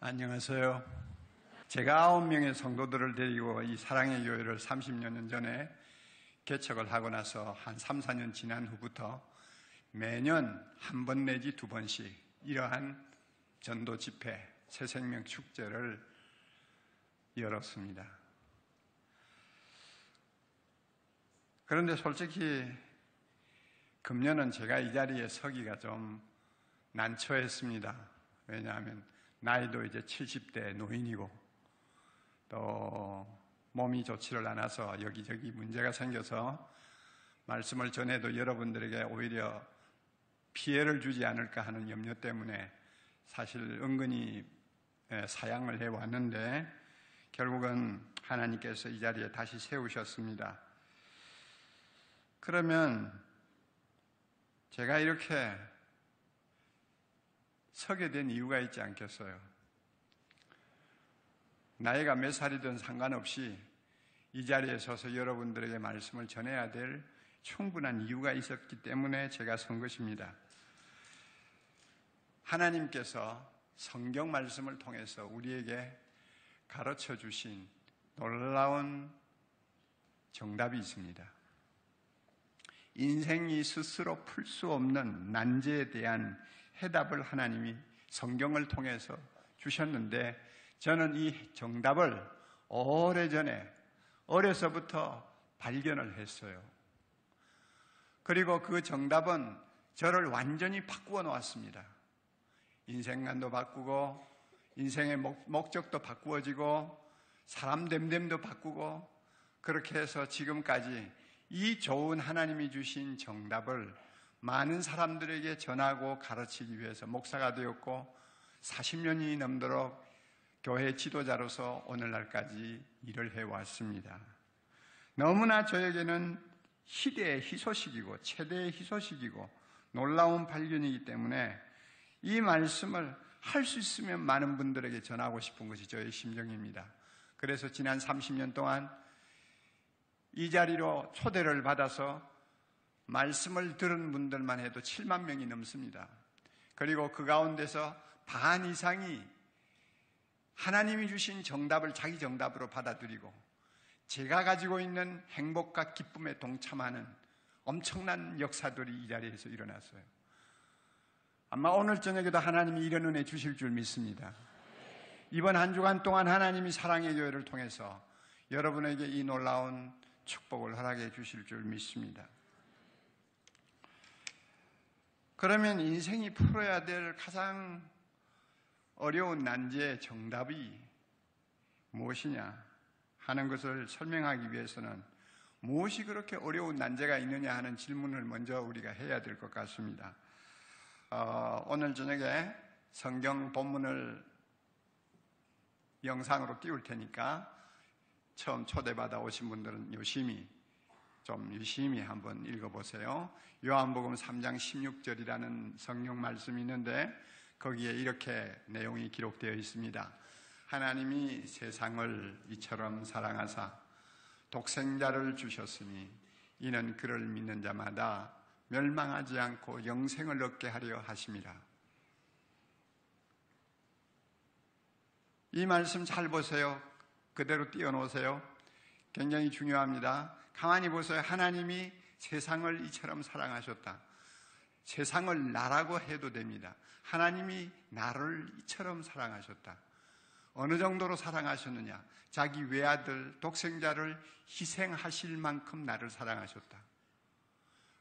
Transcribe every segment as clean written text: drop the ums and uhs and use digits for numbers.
안녕하세요. 제가 9명의 성도들을 데리고 이 사랑의 교회를 30여 년 전에 개척을 하고 나서 한 3, 4년 지난 후부터 매년 한 번 내지 두 번씩 이러한 전도 집회, 새생명 축제를 열었습니다. 그런데 솔직히 금년은 제가 이 자리에 서기가 좀 난처했습니다. 왜냐하면 나이도 이제 70대 노인이고 또 몸이 좋지를 않아서 여기저기 문제가 생겨서 말씀을 전해도 여러분들에게 오히려 피해를 주지 않을까 하는 염려 때문에 사실 은근히 사양을 해왔는데 결국은 하나님께서 이 자리에 다시 세우셨습니다. 그러면 제가 이렇게 서게 된 이유가 있지 않겠어요? 나이가 몇 살이든 상관없이 이 자리에 서서 여러분들에게 말씀을 전해야 될 충분한 이유가 있었기 때문에 제가 선 것입니다. 하나님께서 성경 말씀을 통해서 우리에게 가르쳐 주신 놀라운 정답이 있습니다. 인생이 스스로 풀 수 없는 난제에 대한 해답을 하나님이 성경을 통해서 주셨는데 저는 이 정답을 오래전에 어려서부터 발견을 했어요. 그리고 그 정답은 저를 완전히 바꾸어 놓았습니다. 인생관도 바꾸고 인생의 목적도 바꾸어지고 사람 됨됨도 바꾸고 그렇게 해서 지금까지 이 좋은 하나님이 주신 정답을 많은 사람들에게 전하고 가르치기 위해서 목사가 되었고 40년이 넘도록 교회 지도자로서 오늘날까지 일을 해왔습니다. 너무나 저에게는 시대의 희소식이고 최대의 희소식이고 놀라운 발견이기 때문에 이 말씀을 할 수 있으면 많은 분들에게 전하고 싶은 것이 저의 심정입니다. 그래서 지난 30년 동안 이 자리로 초대를 받아서 말씀을 들은 분들만 해도 7만 명이 넘습니다. 그리고 그 가운데서 반 이상이 하나님이 주신 정답을 자기 정답으로 받아들이고 제가 가지고 있는 행복과 기쁨에 동참하는 엄청난 역사들이 이 자리에서 일어났어요. 아마 오늘 저녁에도 하나님이 이런 은혜 주실 줄 믿습니다. 이번 한 주간 동안 하나님이 사랑의 교회를 통해서 여러분에게 이 놀라운 축복을 허락해 주실 줄 믿습니다. 그러면 인생이 풀어야 될 가장 어려운 난제의 정답이 무엇이냐 하는 것을 설명하기 위해서는 무엇이 그렇게 어려운 난제가 있느냐 하는 질문을 먼저 우리가 해야 될 것 같습니다. 오늘 저녁에 성경 본문을 영상으로 띄울 테니까 처음 초대받아 오신 분들은 유심히 한번 읽어보세요. 요한복음 3장 16절이라는 성경 말씀이 있는데 거기에 이렇게 내용이 기록되어 있습니다. 하나님이 세상을 이처럼 사랑하사 독생자를 주셨으니 이는 그를 믿는 자마다 멸망하지 않고 영생을 얻게 하려 하심이라. 이 말씀 잘 보세요. 그대로 띄워놓으세요. 굉장히 중요합니다. 가만히 보세요. 하나님이 세상을 이처럼 사랑하셨다. 세상을 나라고 해도 됩니다. 하나님이 나를 이처럼 사랑하셨다. 어느 정도로 사랑하셨느냐? 자기 외아들 독생자를 희생하실 만큼 나를 사랑하셨다.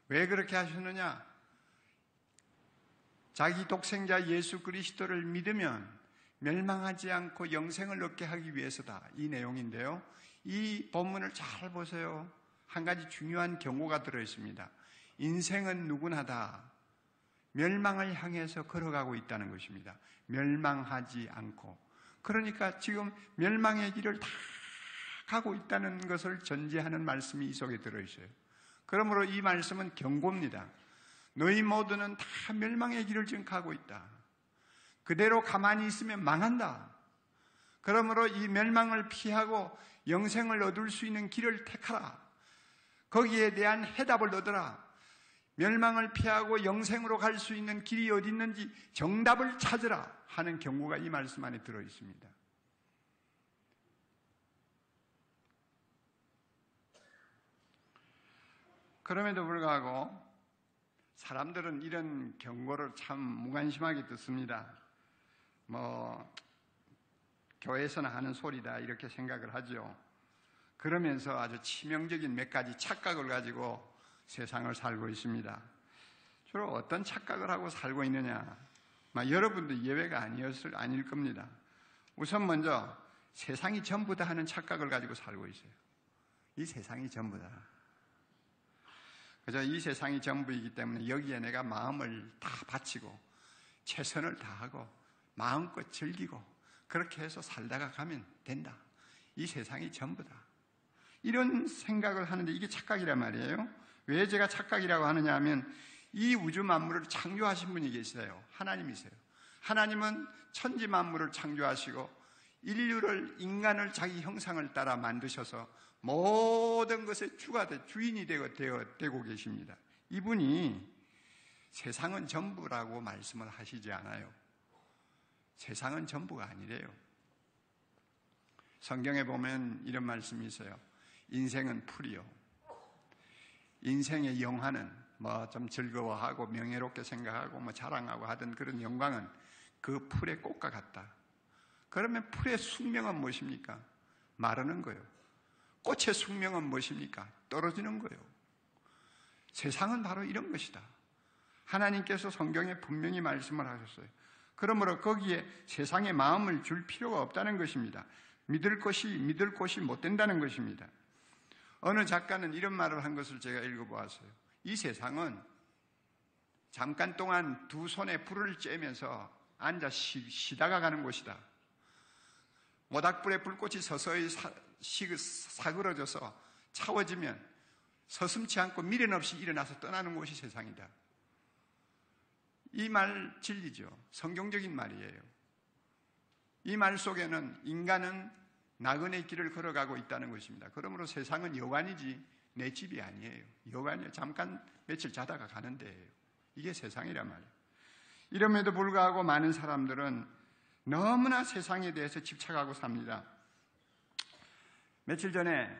왜 그렇게 하셨느냐? 자기 독생자 예수 그리스도를 믿으면 멸망하지 않고 영생을 얻게 하기 위해서다. 이 내용인데요. 이 본문을 잘 보세요. 한 가지 중요한 경고가 들어있습니다. 인생은 누구나 다 멸망을 향해서 걸어가고 있다는 것입니다. 멸망하지 않고. 그러니까 지금 멸망의 길을 다 가고 있다는 것을 전제하는 말씀이 이 속에 들어있어요. 그러므로 이 말씀은 경고입니다. 너희 모두는 다 멸망의 길을 지금 가고 있다. 그대로 가만히 있으면 망한다. 그러므로 이 멸망을 피하고 영생을 얻을 수 있는 길을 택하라. 거기에 대한 해답을 얻으라. 멸망을 피하고 영생으로 갈 수 있는 길이 어디 있는지 정답을 찾으라 하는 경고가 이 말씀 안에 들어 있습니다. 그럼에도 불구하고 사람들은 이런 경고를 참 무관심하게 듣습니다. 교회에서나 하는 소리다 이렇게 생각을 하죠. 그러면서 아주 치명적인 몇 가지 착각을 가지고 세상을 살고 있습니다. 주로 어떤 착각을 하고 살고 있느냐? 여러분도 예외가 아닐 겁니다. 우선 먼저 세상이 전부다 하는 착각을 가지고 살고 있어요. 이 세상이 전부다. 그저 이 세상이 전부이기 때문에 여기에 내가 마음을 다 바치고 최선을 다하고 마음껏 즐기고 그렇게 해서 살다가 가면 된다. 이 세상이 전부다. 이런 생각을 하는데 이게 착각이란 말이에요. 왜 제가 착각이라고 하느냐 하면 이 우주 만물을 창조하신 분이 계세요. 하나님이세요. 하나님은 천지 만물을 창조하시고 인간을 자기 형상을 따라 만드셔서 모든 것의 주인이 되고 계십니다. 이분이 세상은 전부라고 말씀을 하시지 않아요. 세상은 전부가 아니래요. 성경에 보면 이런 말씀이 있어요. 인생은 풀이요. 인생의 영화는 좀 즐거워하고 명예롭게 생각하고 자랑하고 하던 그런 영광은 그 풀의 꽃과 같다. 그러면 풀의 숙명은 무엇입니까? 마르는 거예요. 꽃의 숙명은 무엇입니까? 떨어지는 거예요. 세상은 바로 이런 것이다. 하나님께서 성경에 분명히 말씀을 하셨어요. 그러므로 거기에 세상에 마음을 줄 필요가 없다는 것입니다. 믿을 곳이 못 된다는 것입니다. 어느 작가는 이런 말을 한 것을 제가 읽어보았어요. 이 세상은 잠깐 동안 두 손에 불을 쬐면서 앉아 쉬다가 가는 곳이다. 모닥불에 불꽃이 서서히 사그러져서 차워지면 서슴지 않고 미련 없이 일어나서 떠나는 곳이 세상이다. 이 말 진리죠. 성경적인 말이에요. 이 말 속에는 인간은 나그네 길을 걸어가고 있다는 것입니다. 그러므로 세상은 여관이지 내 집이 아니에요. 여관이에요. 잠깐 며칠 자다가 가는 데예요. 이게 세상이란 말이에요. 이럼에도 불구하고 많은 사람들은 너무나 세상에 대해서 집착하고 삽니다. 며칠 전에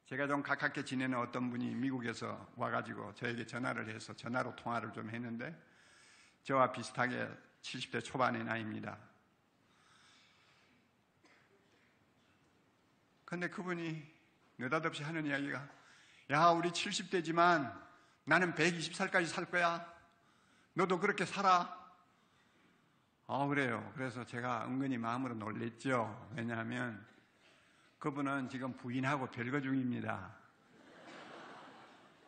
제가 좀 가깝게 지내는 어떤 분이 미국에서 와가지고 저에게 전화를 해서 전화로 통화를 좀 했는데 저와 비슷하게 70대 초반의 나이입니다. 근데 그분이 느닷없이 하는 이야기가 야, 우리 70대지만 나는 120살까지 살 거야. 너도 그렇게 살아. 그래요. 그래서 제가 은근히 마음으로 놀랬죠. 왜냐하면 그분은 지금 부인하고 별거 중입니다.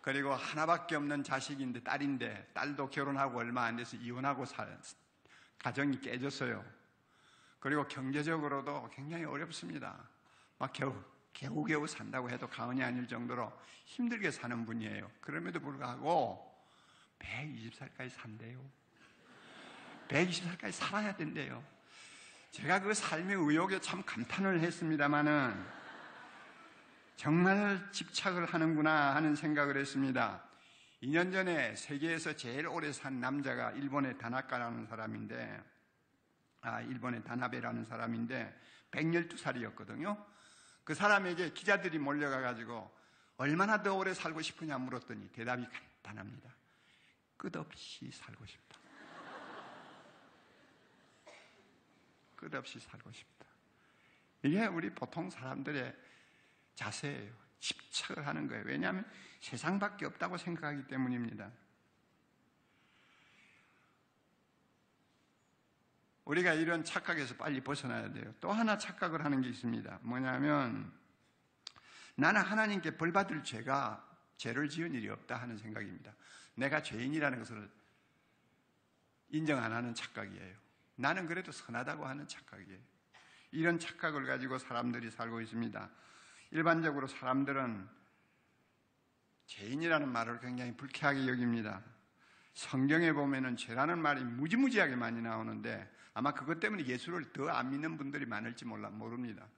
그리고 하나밖에 없는 자식인데 딸인데 딸도 결혼하고 얼마 안 돼서 이혼하고 가정이 깨졌어요. 그리고 경제적으로도 굉장히 어렵습니다. 막 겨우겨우 산다고 해도 가언이 아닐 정도로 힘들게 사는 분이에요. 그럼에도 불구하고 120살까지 산대요. 120살까지 살아야 된대요. 제가 그 삶의 의욕에 참 감탄을 했습니다마는 정말 집착을 하는구나 하는 생각을 했습니다. 2년 전에 세계에서 제일 오래 산 남자가 일본의 다나베라는 사람인데 112살이었거든요. 그 사람에게 기자들이 몰려가가지고 얼마나 더 오래 살고 싶으냐 물었더니 대답이 간단합니다. 끝없이 살고 싶다. 끝없이 살고 싶다. 이게 우리 보통 사람들의 자세예요. 집착을 하는 거예요. 왜냐하면 세상밖에 없다고 생각하기 때문입니다. 우리가 이런 착각에서 빨리 벗어나야 돼요. 또 하나 착각을 하는 게 있습니다. 뭐냐면 나는 하나님께 벌받을 죄를 지은 일이 없다 하는 생각입니다. 내가 죄인이라는 것을 인정 안 하는 착각이에요. 나는 그래도 선하다고 하는 착각이에요. 이런 착각을 가지고 사람들이 살고 있습니다. 일반적으로 사람들은 죄인이라는 말을 굉장히 불쾌하게 여깁니다. 성경에 보면은 죄라는 말이 무지무지하게 많이 나오는데 아마 그것 때문에 예수를 더 안 믿는 분들이 많을지 모릅니다.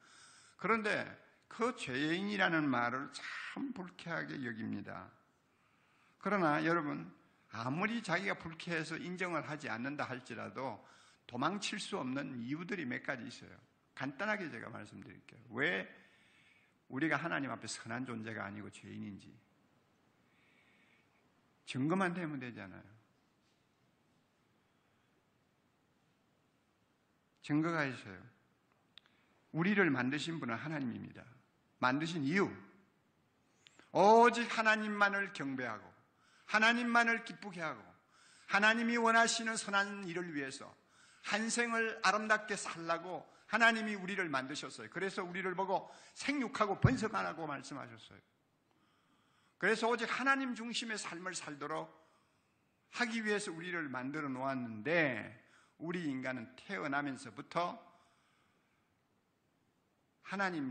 그런데 그 죄인이라는 말을 참 불쾌하게 여깁니다. 그러나 여러분, 아무리 자기가 불쾌해서 인정을 하지 않는다 할지라도 도망칠 수 없는 이유들이 몇 가지 있어요. 간단하게 제가 말씀드릴게요. 왜 우리가 하나님 앞에 선한 존재가 아니고 죄인인지 증거만 되면 되잖아요. 증거가 있어요. 우리를 만드신 분은 하나님입니다. 만드신 이유, 오직 하나님만을 경배하고 하나님만을 기쁘게 하고 하나님이 원하시는 선한 일을 위해서 한 생을 아름답게 살라고 하나님이 우리를 만드셨어요. 그래서 우리를 보고 생육하고 번성하라고 말씀하셨어요. 그래서 오직 하나님 중심의 삶을 살도록 하기 위해서 우리를 만들어 놓았는데, 우리 인간은 태어나면서부터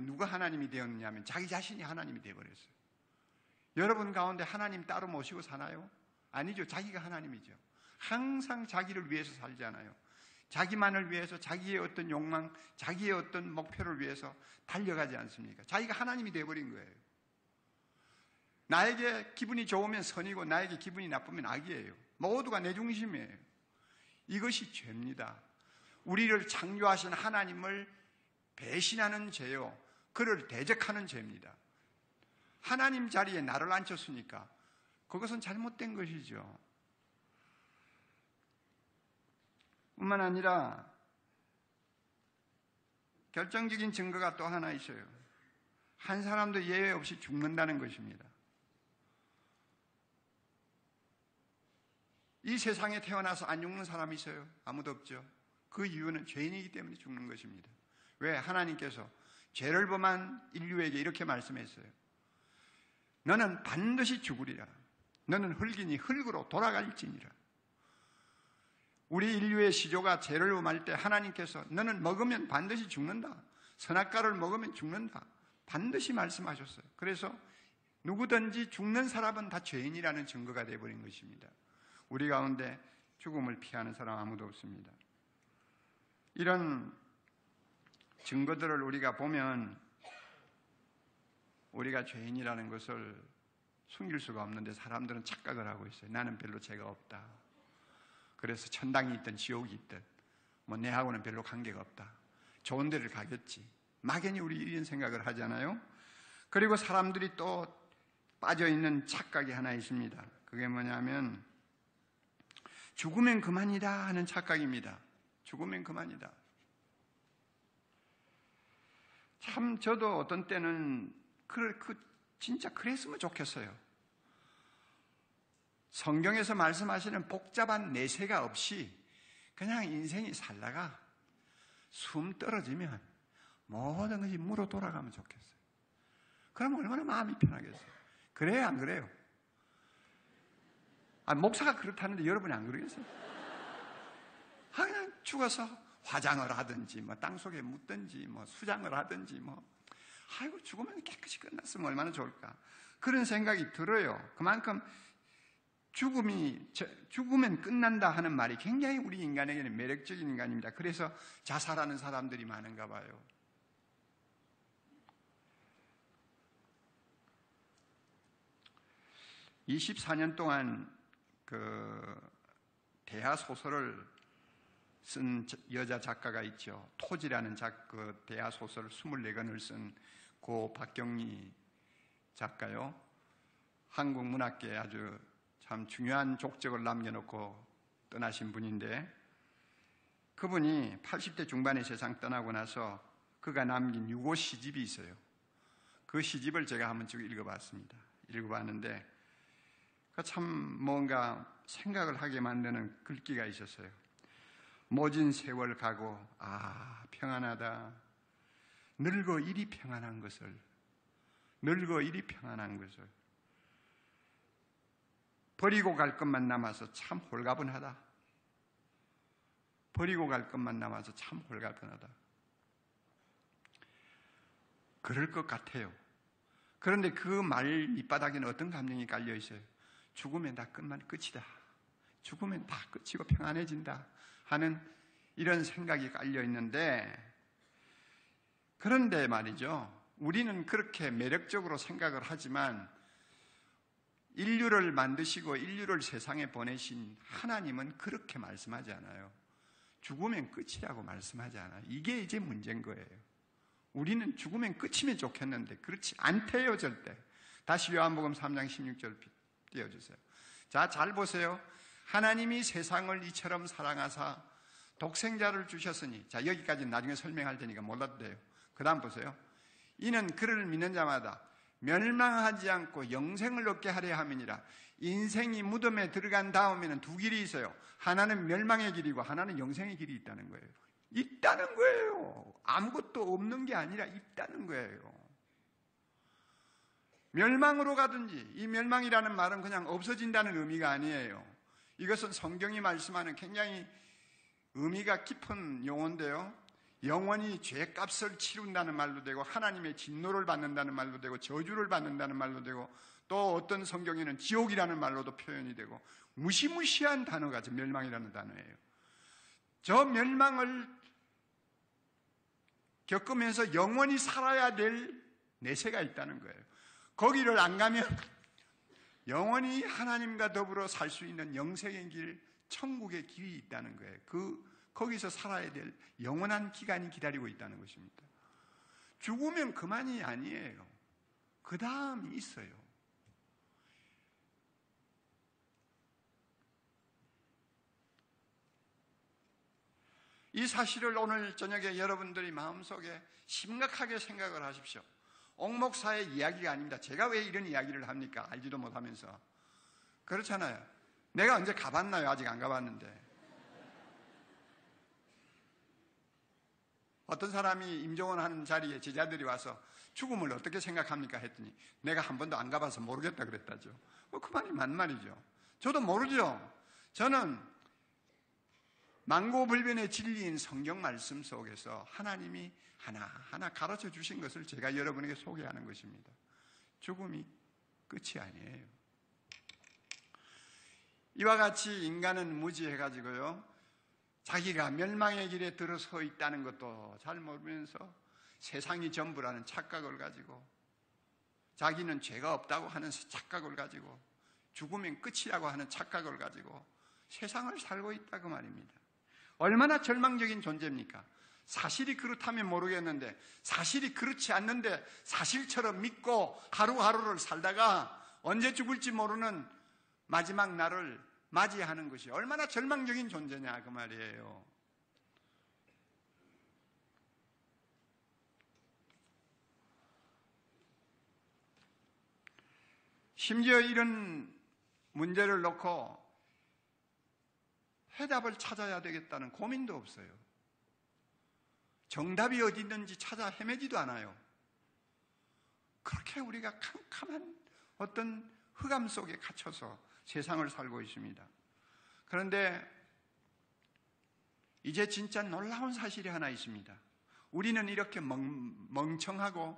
누가 하나님이 되었느냐면 자기 자신이 하나님이 되어버렸어요. 여러분 가운데 하나님 따로 모시고 사나요? 아니죠. 자기가 하나님이죠. 항상 자기를 위해서 살잖아요. 자기만을 위해서, 자기의 어떤 욕망, 자기의 어떤 목표를 위해서 달려가지 않습니까? 자기가 하나님이 되어버린 거예요. 나에게 기분이 좋으면 선이고 나에게 기분이 나쁘면 악이에요. 모두가 내 중심이에요. 이것이 죄입니다. 우리를 창조하신 하나님을 배신하는 죄요, 그를 대적하는 죄입니다. 하나님 자리에 나를 앉혔으니까 그것은 잘못된 것이죠. 뿐만 아니라 결정적인 증거가 또 하나 있어요. 한 사람도 예외 없이 죽는다는 것입니다. 이 세상에 태어나서 안 죽는 사람이 있어요? 아무도 없죠. 그 이유는 죄인이기 때문에 죽는 것입니다. 왜? 하나님께서 죄를 범한 인류에게 이렇게 말씀했어요. 너는 반드시 죽으리라. 너는 흙이니 흙으로 돌아갈지니라. 우리 인류의 시조가 죄를 범할 때 하나님께서 너는 먹으면 반드시 죽는다. 선악과를 먹으면 죽는다. 반드시 말씀하셨어요. 그래서 누구든지 죽는 사람은 다 죄인이라는 증거가 되어버린 것입니다. 우리 가운데 죽음을 피하는 사람 아무도 없습니다. 이런 증거들을 우리가 보면 우리가 죄인이라는 것을 숨길 수가 없는데 사람들은 착각을 하고 있어요. 나는 별로 죄가 없다. 그래서 천당이 있든 지옥이 있든 내하고는 별로 관계가 없다. 좋은 데를 가겠지. 막연히 우리 이런 생각을 하잖아요. 그리고 사람들이 또 빠져있는 착각이 하나 있습니다. 그게 뭐냐면 죽으면 그만이다 하는 착각입니다. 죽으면 그만이다. 참 저도 어떤 때는 진짜 그랬으면 좋겠어요. 성경에서 말씀하시는 복잡한 내세가 없이 그냥 인생이 살다가 숨 떨어지면 모든 것이 무로 돌아가면 좋겠어요. 그럼 얼마나 마음이 편하겠어요. 그래요, 안 그래요? 목사가 그렇다는데 여러분이 안 그러겠어요? 그냥 죽어서 화장을 하든지 땅속에 묻든지 수장을 하든지 아이고 죽으면 깨끗이 끝났으면 얼마나 좋을까, 그런 생각이 들어요. 그만큼 죽으면 끝난다 하는 말이 굉장히 우리 인간에게는 매력적인 인간입니다. 그래서 자살하는 사람들이 많은가 봐요. (24년) 동안 대하 소설을 쓴 여자 작가가 있죠. 토지라는 대하 소설 24권을 쓴 고 박경리 작가요. 한국 문학계에 아주 참 중요한 족적을 남겨놓고 떠나신 분인데, 그분이 80대 중반에 세상 떠나고 나서 그가 남긴 유고 시집이 있어요. 그 시집을 제가 한번 쭉 읽어봤습니다. 읽어봤는데 참 뭔가 생각을 하게 만드는 글귀가 있었어요. 모진 세월 가고 평안하다. 늙어 이리 평안한 것을, 늙어 이리 평안한 것을, 버리고 갈 것만 남아서 참 홀가분하다. 버리고 갈 것만 남아서 참 홀가분하다. 그럴 것 같아요. 그런데 그 말 밑바닥에는 어떤 감정이 깔려 있어요? 죽으면 다 끝이다. 죽으면 다 끝이고 평안해진다 하는 이런 생각이 깔려 있는데, 그런데 말이죠, 우리는 그렇게 매력적으로 생각을 하지만 인류를 만드시고 인류를 세상에 보내신 하나님은 그렇게 말씀하지 않아요. 죽으면 끝이라고 말씀하지 않아요. 이게 이제 문제인 거예요. 우리는 죽으면 끝이면 좋겠는데 그렇지 않대요, 절대. 다시 요한복음 3장 16절 띄워주세요. 자, 잘 보세요. 하나님이 세상을 이처럼 사랑하사 독생자를 주셨으니, 자, 여기까지 나중에 설명할 테니까 몰라도 돼요. 그 다음 보세요. 이는 그를 믿는 자마다 멸망하지 않고 영생을 얻게 하려 함이니라. 인생이 무덤에 들어간 다음에는 두 길이 있어요. 하나는 멸망의 길이고 하나는 영생의 길이 있다는 거예요. 있다는 거예요. 아무것도 없는 게 아니라 있다는 거예요. 멸망으로 가든지, 이 멸망이라는 말은 그냥 없어진다는 의미가 아니에요. 이것은 성경이 말씀하는 굉장히 의미가 깊은 용어인데요. 영원히 죄값을 치른다는 말도 되고 하나님의 진노를 받는다는 말도 되고 저주를 받는다는 말도 되고 또 어떤 성경에는 지옥이라는 말로도 표현이 되고 무시무시한 단어가 저 멸망이라는 단어예요. 저 멸망을 겪으면서 영원히 살아야 될 내세가 있다는 거예요. 거기를 안 가면 영원히 하나님과 더불어 살 수 있는 영생의 길, 천국의 길이 있다는 거예요. 거기서 살아야 될 영원한 기간이 기다리고 있다는 것입니다. 죽으면 그만이 아니에요. 그 다음이 있어요. 이 사실을 오늘 저녁에 여러분들이 마음속에 심각하게 생각을 하십시오. 옥목사의 이야기가 아닙니다. 제가 왜 이런 이야기를 합니까? 알지도 못하면서. 그렇잖아요. 내가 언제 가봤나요? 아직 안 가봤는데. 어떤 사람이 임종원 하는 자리에 제자들이 와서 죽음을 어떻게 생각합니까? 했더니 내가 한 번도 안 가봐서 모르겠다 그랬다죠. 그 말이 맞말이죠. 저도 모르죠. 저는 망고불변의 진리인 성경 말씀 속에서 하나님이 하나하나 가르쳐 주신 것을 제가 여러분에게 소개하는 것입니다. 죽음이 끝이 아니에요. 이와 같이 인간은 무지해가지고요, 자기가 멸망의 길에 들어서 있다는 것도 잘 모르면서 세상이 전부라는 착각을 가지고, 자기는 죄가 없다고 하는 착각을 가지고, 죽으면 끝이라고 하는 착각을 가지고 세상을 살고 있다고 말입니다. 얼마나 절망적인 존재입니까? 사실이 그렇다면 모르겠는데, 사실이 그렇지 않는데 사실처럼 믿고 하루하루를 살다가 언제 죽을지 모르는 마지막 날을 맞이하는 것이 얼마나 절망적인 존재냐 그 말이에요. 심지어 이런 문제를 놓고 해답을 찾아야 되겠다는 고민도 없어요. 정답이 어디 있는지 찾아 헤매지도 않아요. 그렇게 우리가 캄캄한 어떤 흑암 속에 갇혀서 세상을 살고 있습니다. 그런데 이제 진짜 놀라운 사실이 하나 있습니다. 우리는 이렇게 멍청하고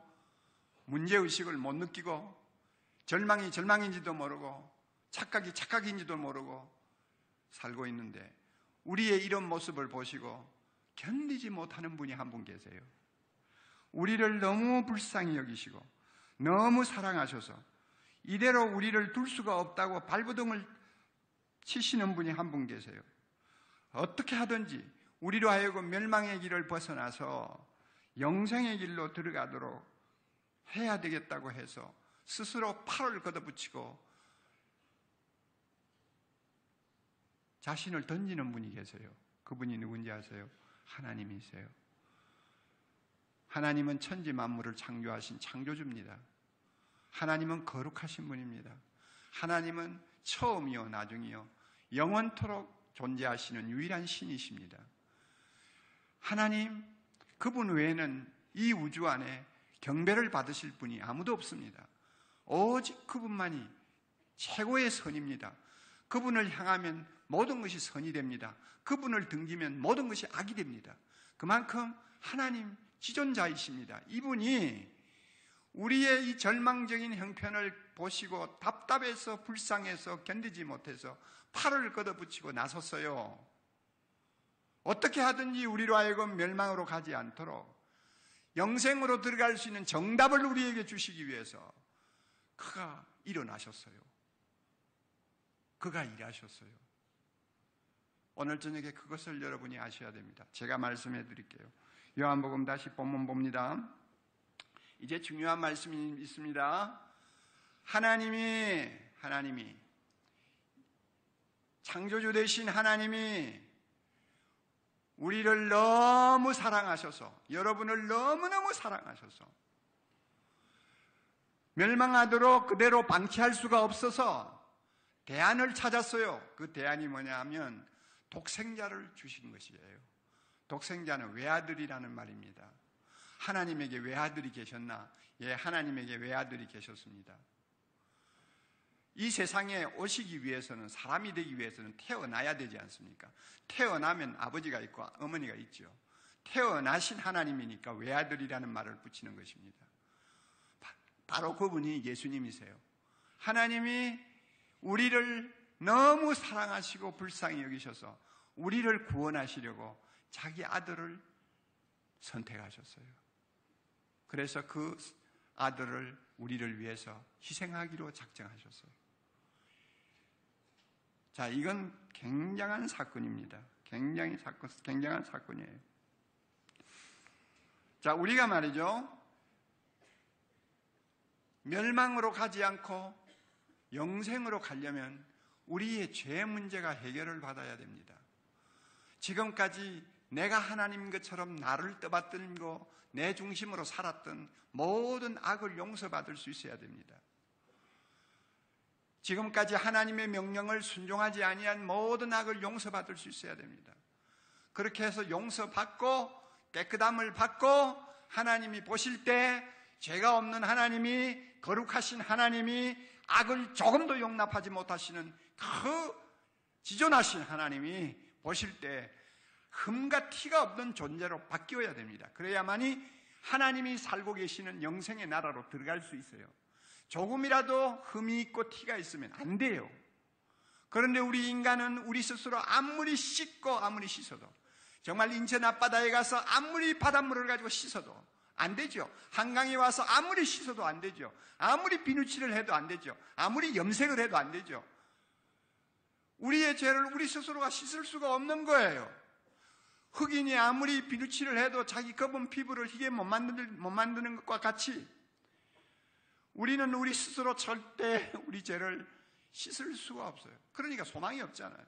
문제의식을 못 느끼고 절망이 절망인지도 모르고 착각이 착각인지도 모르고 살고 있는데, 우리의 이런 모습을 보시고 견디지 못하는 분이 한 분 계세요. 우리를 너무 불쌍히 여기시고 너무 사랑하셔서 이대로 우리를 둘 수가 없다고 발버둥을 치시는 분이 한 분 계세요. 어떻게 하든지 우리로 하여금 멸망의 길을 벗어나서 영생의 길로 들어가도록 해야 되겠다고 해서 스스로 팔을 걷어붙이고 자신을 던지는 분이 계세요. 그분이 누군지 아세요? 하나님이세요. 하나님은 천지 만물을 창조하신 창조주입니다. 하나님은 거룩하신 분입니다. 하나님은 처음이요 나중이요 영원토록 존재하시는 유일한 신이십니다. 하나님, 그분 외에는 이 우주 안에 경배를 받으실 분이 아무도 없습니다. 오직 그분만이 최고의 선입니다. 그분을 향하면 모든 것이 선이 됩니다. 그분을 등지면 모든 것이 악이 됩니다. 그만큼 하나님 지존자이십니다. 이분이 우리의 이 절망적인 형편을 보시고 답답해서 불쌍해서 견디지 못해서 팔을 걷어붙이고 나섰어요. 어떻게 하든지 우리로 하여금 멸망으로 가지 않도록 영생으로 들어갈 수 있는 정답을 우리에게 주시기 위해서 그가 일어나셨어요. 그가 일하셨어요. 오늘 저녁에 그것을 여러분이 아셔야 됩니다. 제가 말씀해 드릴게요. 요한복음 다시 본문 봅니다. 이제 중요한 말씀이 있습니다. 하나님이 창조주 되신 하나님이 우리를 너무 사랑하셔서, 여러분을 너무너무 사랑하셔서 멸망하도록 그대로 방치할 수가 없어서 대안을 찾았어요. 그 대안이 뭐냐 하면 독생자를 주신 것이에요. 독생자는 외아들이라는 말입니다. 하나님에게 외아들이 계셨나? 예, 하나님에게 외아들이 계셨습니다. 이 세상에 오시기 위해서는, 사람이 되기 위해서는 태어나야 되지 않습니까? 태어나면 아버지가 있고 어머니가 있죠. 태어나신 하나님이니까 외아들이라는 말을 붙이는 것입니다. 바로 그분이 예수님이세요. 하나님이 우리를 너무 사랑하시고 불쌍히 여기셔서 우리를 구원하시려고 자기 아들을 선택하셨어요. 그래서 그 아들을 우리를 위해서 희생하기로 작정하셨어요. 자, 이건 굉장한 사건입니다. 굉장한 사건이에요. 자, 우리가 말이죠, 멸망으로 가지 않고 영생으로 가려면 우리의 죄 문제가 해결을 받아야 됩니다. 지금까지 내가 하나님 것처럼 나를 떠받들고 내 중심으로 살았던 모든 악을 용서받을 수 있어야 됩니다. 지금까지 하나님의 명령을 순종하지 아니한 모든 악을 용서받을 수 있어야 됩니다. 그렇게 해서 용서받고 깨끗함을 받고 하나님이 보실 때 죄가 없는 하나님이, 거룩하신 하나님이, 악을 조금도 용납하지 못하시는 그 지존하신 하나님이 보실 때 흠과 티가 없는 존재로 바뀌어야 됩니다. 그래야만이 하나님이 살고 계시는 영생의 나라로 들어갈 수 있어요. 조금이라도 흠이 있고 티가 있으면 안 돼요. 그런데 우리 인간은 우리 스스로 아무리 씻고 아무리 씻어도, 정말 인천 앞바다에 가서 아무리 바닷물을 가지고 씻어도 안 되죠. 한강에 와서 아무리 씻어도 안 되죠. 아무리 비누칠을 해도 안 되죠. 아무리 염색을 해도 안 되죠. 우리의 죄를 우리 스스로가 씻을 수가 없는 거예요. 흑인이 아무리 비누칠을 해도 자기 검은 피부를 희게 못 만드는 것과 같이 우리는 우리 스스로 절대 우리 죄를 씻을 수가 없어요. 그러니까 소망이 없잖아요.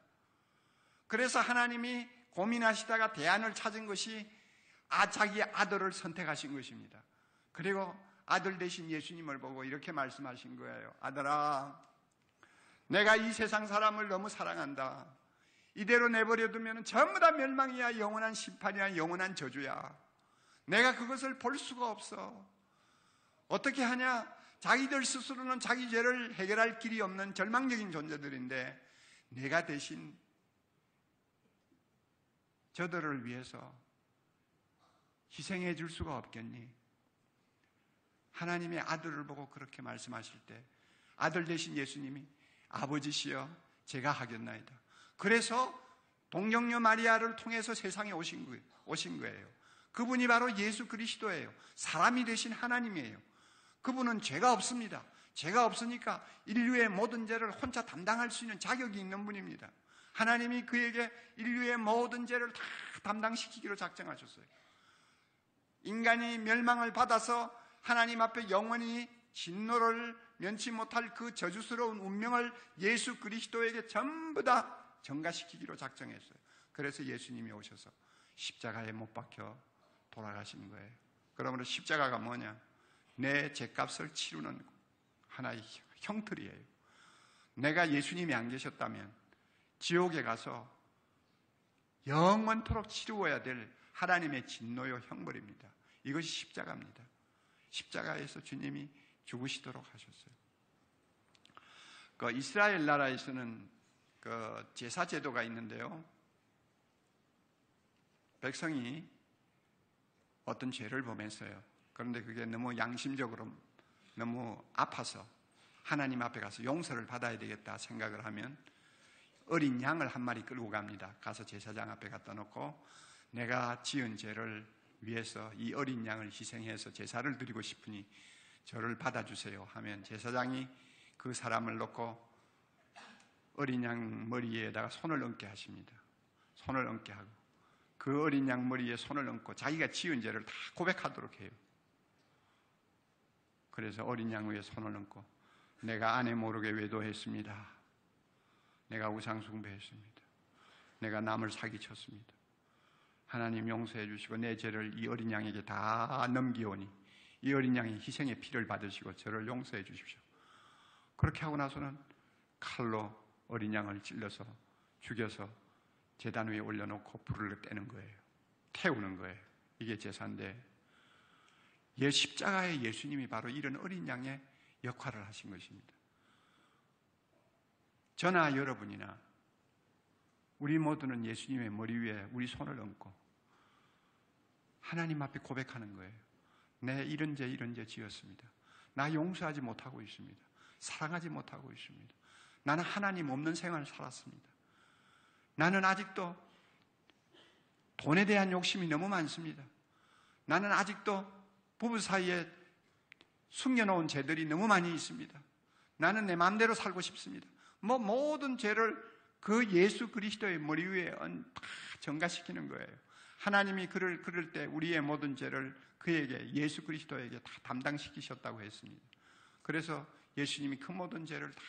그래서 하나님이 고민하시다가 대안을 찾은 것이 자기 아들을 선택하신 것입니다. 그리고 아들 되신 예수님을 보고 이렇게 말씀하신 거예요. 아들아, 내가 이 세상 사람을 너무 사랑한다. 이대로 내버려두면 전부 다 멸망이야. 영원한 심판이야. 영원한 저주야. 내가 그것을 볼 수가 없어. 어떻게 하냐? 자기들 스스로는 자기 죄를 해결할 길이 없는 절망적인 존재들인데 내가 대신 저들을 위해서 희생해 줄 수가 없겠니? 하나님의 아들을 보고 그렇게 말씀하실 때 아들 되신 예수님이 아버지시여 제가 하겠나이다. 그래서 동정녀 마리아를 통해서 세상에 오신 거예요. 그분이 바로 예수 그리스도예요. 사람이 되신 하나님이에요. 그분은 죄가 없습니다. 죄가 없으니까 인류의 모든 죄를 혼자 담당할 수 있는 자격이 있는 분입니다. 하나님이 그에게 인류의 모든 죄를 다 담당시키기로 작정하셨어요. 인간이 멸망을 받아서 하나님 앞에 영원히 진노를 면치 못할 그 저주스러운 운명을 예수 그리스도에게 전부 다 전가시키기로 작정했어요. 그래서 예수님이 오셔서 십자가에 못 박혀 돌아가신 거예요. 그러므로 십자가가 뭐냐? 내 죄값을 치르는 하나의 형틀이에요. 내가 예수님이 안 계셨다면 지옥에 가서 영원토록 치루어야 될 하나님의 진노요 형벌입니다. 이것이 십자가입니다. 십자가에서 주님이 죽으시도록 하셨어요. 그 이스라엘 나라에서는 그 제사 제도가 있는데요. 백성이 어떤 죄를 범했어요. 그런데 그게 너무 양심적으로 너무 아파서 하나님 앞에 가서 용서를 받아야 되겠다 생각을 하면 어린 양을 한 마리 끌고 갑니다. 가서 제사장 앞에 갖다 놓고 내가 지은 죄를 위해서 이 어린 양을 희생해서 제사를 드리고 싶으니 저를 받아주세요 하면 제사장이 그 사람을 놓고 어린 양 머리에다가 손을 얹게 하십니다. 손을 얹게 하고 그 어린 양 머리에 손을 얹고 자기가 지은 죄를 다 고백하도록 해요. 그래서 어린 양 위에 손을 얹고 내가 아내 모르게 외도했습니다. 내가 우상 숭배했습니다. 내가 남을 사기쳤습니다. 하나님 용서해 주시고 내 죄를 이 어린 양에게 다 넘기오니 이 어린 양이 희생의 피를 받으시고 저를 용서해 주십시오. 그렇게 하고 나서는 칼로 어린 양을 찔러서 죽여서 제단 위에 올려놓고 불을 떼는 거예요. 태우는 거예요. 이게 제사인데 십자가의 예수님이 바로 이런 어린 양의 역할을 하신 것입니다. 저나 여러분이나 우리 모두는 예수님의 머리 위에 우리 손을 얹고 하나님 앞에 고백하는 거예요. 내 이런 죄 지었습니다. 나 용서하지 못하고 있습니다. 사랑하지 못하고 있습니다. 나는 하나님 없는 생활을 살았습니다. 나는 아직도 돈에 대한 욕심이 너무 많습니다. 나는 아직도 부부 사이에 숨겨놓은 죄들이 너무 많이 있습니다. 나는 내 마음대로 살고 싶습니다. 모든 죄를 그 예수 그리스도의 머리 위에 다 전가시키는 거예요. 하나님이 그럴 때 우리의 모든 죄를 그에게 예수 그리스도에게 다 담당시키셨다고 했습니다. 그래서 예수님이 그 모든 죄를 다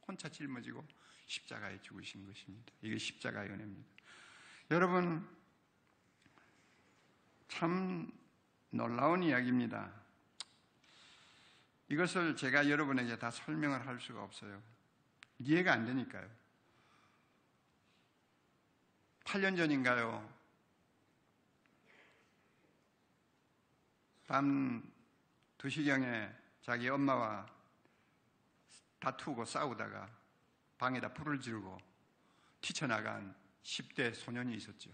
혼자 짊어지고 십자가에 죽으신 것입니다. 이게 십자가의 은혜입니다. 여러분 참 놀라운 이야기입니다. 이것을 제가 여러분에게 다 설명을 할 수가 없어요. 이해가 안 되니까요. 8년 전인가요? 밤 2시경에 자기 엄마와 다투고 싸우다가 방에다 불을 지르고 튀쳐나간 10대 소년이 있었죠.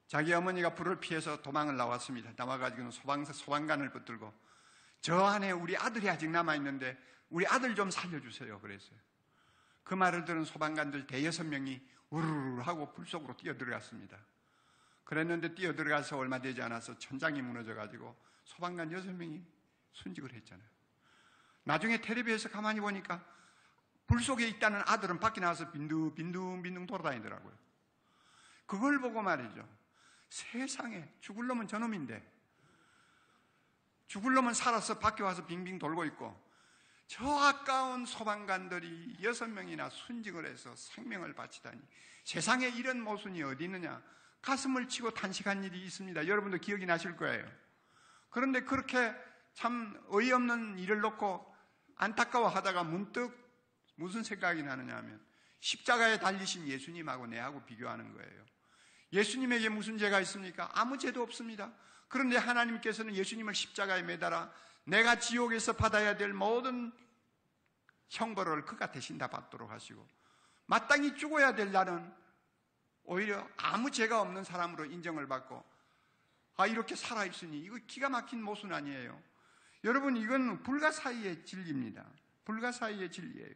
자기 어머니가 불을 피해서 도망을 나왔습니다. 나와가지고는 소방관을 붙들고 저 안에 우리 아들이 아직 남아있는데 우리 아들 좀 살려주세요 그랬어요. 그 말을 들은 소방관들 대여섯 명이 우르르 하고 불 속으로 뛰어들어갔습니다. 그랬는데 뛰어들어가서 얼마 되지 않아서 천장이 무너져가지고 소방관 6명이 순직을 했잖아요. 나중에 텔레비에서 가만히 보니까 불 속에 있다는 아들은 밖에 나와서 빈둥빈둥 돌아다니더라고요. 그걸 보고 말이죠. 세상에 죽을 놈은 저놈인데 죽을 놈은 살아서 밖에 와서 빙빙 돌고 있고 저 아까운 소방관들이 6명이나 순직을 해서 생명을 바치다니 세상에 이런 모순이 어디 있느냐. 가슴을 치고 탄식한 일이 있습니다. 여러분도 기억이 나실 거예요. 그런데 그렇게 참 어이없는 일을 놓고 안타까워하다가 문득 무슨 생각이 나느냐 하면 십자가에 달리신 예수님하고 내하고 비교하는 거예요. 예수님에게 무슨 죄가 있습니까? 아무 죄도 없습니다. 그런데 하나님께서는 예수님을 십자가에 매달아 내가 지옥에서 받아야 될 모든 형벌을 그가 대신 다 받도록 하시고 마땅히 죽어야 될 나는 오히려 아무 죄가 없는 사람으로 인정을 받고 이렇게 살아있으니 이거 기가 막힌 모순 아니에요. 여러분 이건 불가사의의 진리입니다. 불가사의의 진리예요.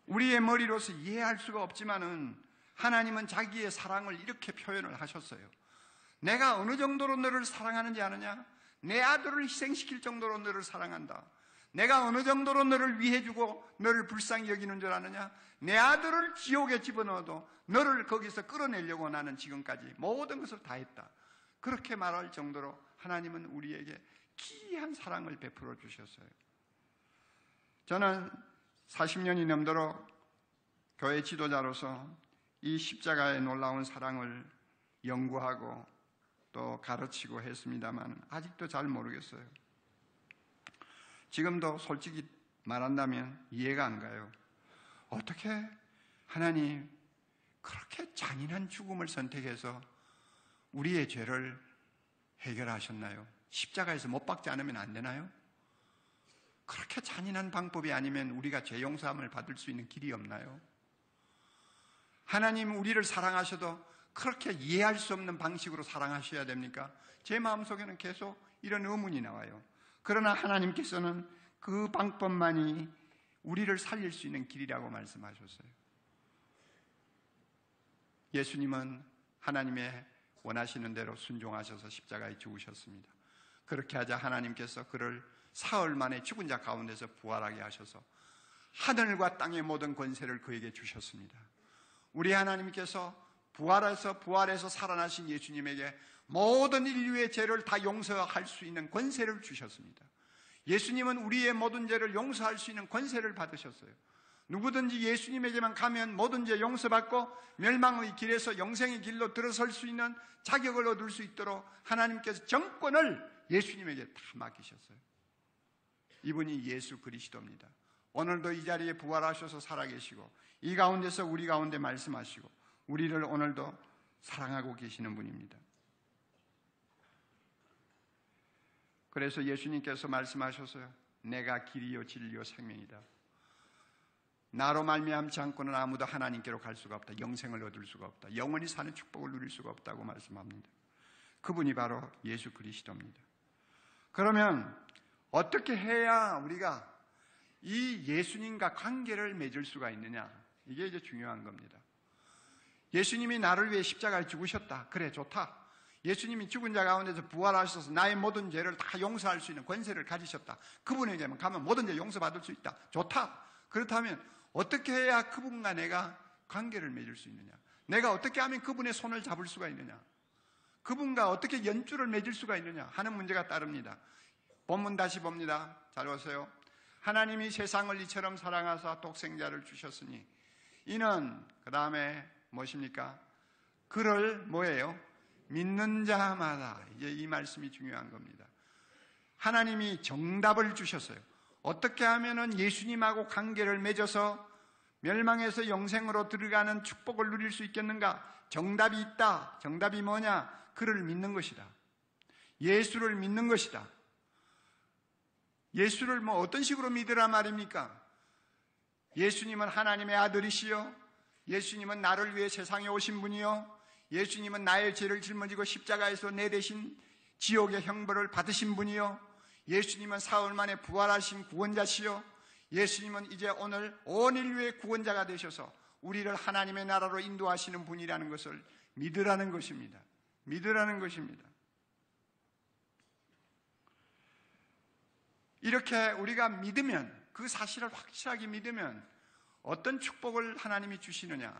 우리의 머리로서 이해할 수가 없지만은 하나님은 자기의 사랑을 이렇게 표현을 하셨어요. 내가 어느 정도로 너를 사랑하는지 아느냐? 내 아들을 희생시킬 정도로 너를 사랑한다. 내가 어느 정도로 너를 위해주고 너를 불쌍히 여기는 줄 아느냐? 내 아들을 지옥에 집어넣어도 너를 거기서 끌어내려고 나는 지금까지 모든 것을 다 했다. 그렇게 말할 정도로 하나님은 우리에게 기이한 사랑을 베풀어 주셨어요. 저는 40년이 넘도록 교회 지도자로서 이 십자가의 놀라운 사랑을 연구하고 또 가르치고 했습니다만 아직도 잘 모르겠어요. 지금도 솔직히 말한다면 이해가 안 가요. 어떻게 하나님 그렇게 잔인한 죽음을 선택해서 우리의 죄를 해결하셨나요? 십자가에서 못 박지 않으면 안 되나요? 그렇게 잔인한 방법이 아니면 우리가 죄 용서함을 받을 수 있는 길이 없나요? 하나님 우리를 사랑하셔도 그렇게 이해할 수 없는 방식으로 사랑하셔야 됩니까? 제 마음속에는 계속 이런 의문이 나와요. 그러나 하나님께서는 그 방법만이 우리를 살릴 수 있는 길이라고 말씀하셨어요. 예수님은 하나님의 원하시는 대로 순종하셔서 십자가에 죽으셨습니다. 그렇게 하자 하나님께서 그를 사흘 만에 죽은 자 가운데서 부활하게 하셔서 하늘과 땅의 모든 권세를 그에게 주셨습니다. 우리 하나님께서 부활해서 살아나신 예수님에게 모든 인류의 죄를 다 용서할 수 있는 권세를 주셨습니다. 예수님은 우리의 모든 죄를 용서할 수 있는 권세를 받으셨어요. 누구든지 예수님에게만 가면 모든 죄 용서받고 멸망의 길에서 영생의 길로 들어설 수 있는 자격을 얻을 수 있도록 하나님께서 정권을 예수님에게 다 맡기셨어요. 이분이 예수 그리스도입니다. 오늘도 이 자리에 부활하셔서 살아계시고 이 가운데서 우리 가운데 말씀하시고 우리를 오늘도 사랑하고 계시는 분입니다. 그래서 예수님께서 말씀하셨어요. 내가 길이요 진리요 생명이다. 나로 말미암지 않고는 아무도 하나님께로 갈 수가 없다. 영생을 얻을 수가 없다. 영원히 사는 축복을 누릴 수가 없다고 말씀합니다. 그분이 바로 예수 그리스도입니다. 그러면 어떻게 해야 우리가 이 예수님과 관계를 맺을 수가 있느냐? 이게 이제 중요한 겁니다. 예수님이 나를 위해 십자가에 죽으셨다. 그래, 좋다. 예수님이 죽은 자 가운데서 부활하셔서 나의 모든 죄를 다 용서할 수 있는 권세를 가지셨다. 그분에게만 가면 모든 죄 용서받을 수 있다. 좋다. 그렇다면 어떻게 해야 그분과 내가 관계를 맺을 수 있느냐? 내가 어떻게 하면 그분의 손을 잡을 수가 있느냐? 그분과 어떻게 연줄을 맺을 수가 있느냐 하는 문제가 따릅니다. 본문 다시 봅니다. 잘 보세요. 하나님이 세상을 이처럼 사랑하사 독생자를 주셨으니 이는 그 다음에 무엇입니까? 그를 뭐예요? 믿는 자마다. 이제 이 말씀이 중요한 겁니다. 하나님이 정답을 주셨어요. 어떻게 하면은 예수님하고 관계를 맺어서 멸망에서 영생으로 들어가는 축복을 누릴 수 있겠는가? 정답이 있다. 정답이 뭐냐? 그를 믿는 것이다. 예수를 믿는 것이다. 예수를 뭐 어떤 식으로 믿으라 말입니까? 예수님은 하나님의 아들이시요. 예수님은 나를 위해 세상에 오신 분이요. 예수님은 나의 죄를 짊어지고 십자가에서 내 대신 지옥의 형벌을 받으신 분이요. 예수님은 사흘 만에 부활하신 구원자시요. 예수님은 이제 오늘 온 인류의 구원자가 되셔서 우리를 하나님의 나라로 인도하시는 분이라는 것을 믿으라는 것입니다. 믿으라는 것입니다. 이렇게 우리가 믿으면, 그 사실을 확실하게 믿으면 어떤 축복을 하나님이 주시느냐?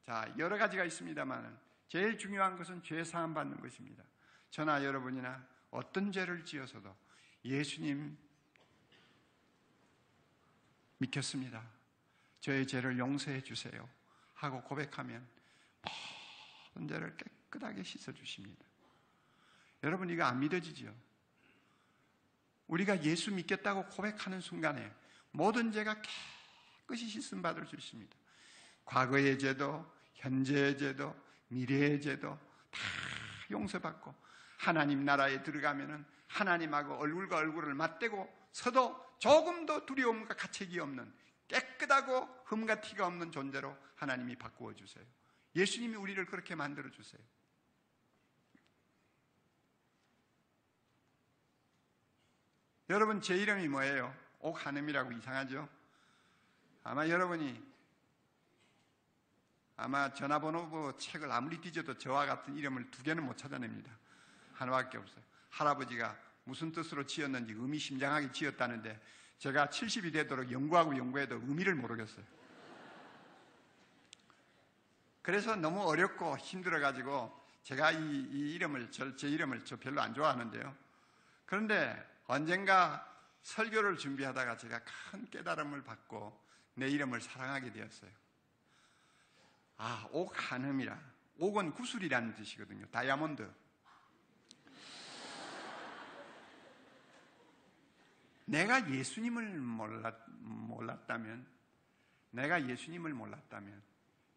자, 여러 가지가 있습니다만 제일 중요한 것은 죄 사함 받는 것입니다. 저나 여러분이나 어떤 죄를 지어서도 예수님 믿겠습니다. 저의 죄를 용서해 주세요 하고 고백하면 모든 죄를 깨끗하게 씻어주십니다. 여러분, 이거 안 믿어지죠? 우리가 예수 믿겠다고 고백하는 순간에 모든 죄가 깨끗이 씻음 받을 수 있습니다. 과거의 죄도, 현재의 죄도, 미래의 죄도 다 용서받고 하나님 나라에 들어가면은 하나님하고 얼굴과 얼굴을 맞대고 서도 조금도 두려움과 가책이 없는 깨끗하고 흠과 티가 없는 존재로 하나님이 바꾸어 주세요. 예수님이 우리를 그렇게 만들어 주세요. 여러분, 제 이름이 뭐예요? 옥한음이라고 이상하죠? 아마 여러분이 전화번호 책을 아무리 뒤져도 저와 같은 이름을 두 개는 못 찾아냅니다. 하나밖에 없어요. 할아버지가 무슨 뜻으로 지었는지 의미심장하게 지었다는데 제가 70이 되도록 연구해도 의미를 모르겠어요. 그래서 너무 어렵고 힘들어가지고 제가 이 이름을, 제 이름을 별로 안 좋아하는데요. 그런데 언젠가 설교를 준비하다가 제가 큰 깨달음을 받고 내 이름을 사랑하게 되었어요. 옥한음이라. 옥은 구슬이라는 뜻이거든요. 다이아몬드. 내가 예수님을 몰랐다면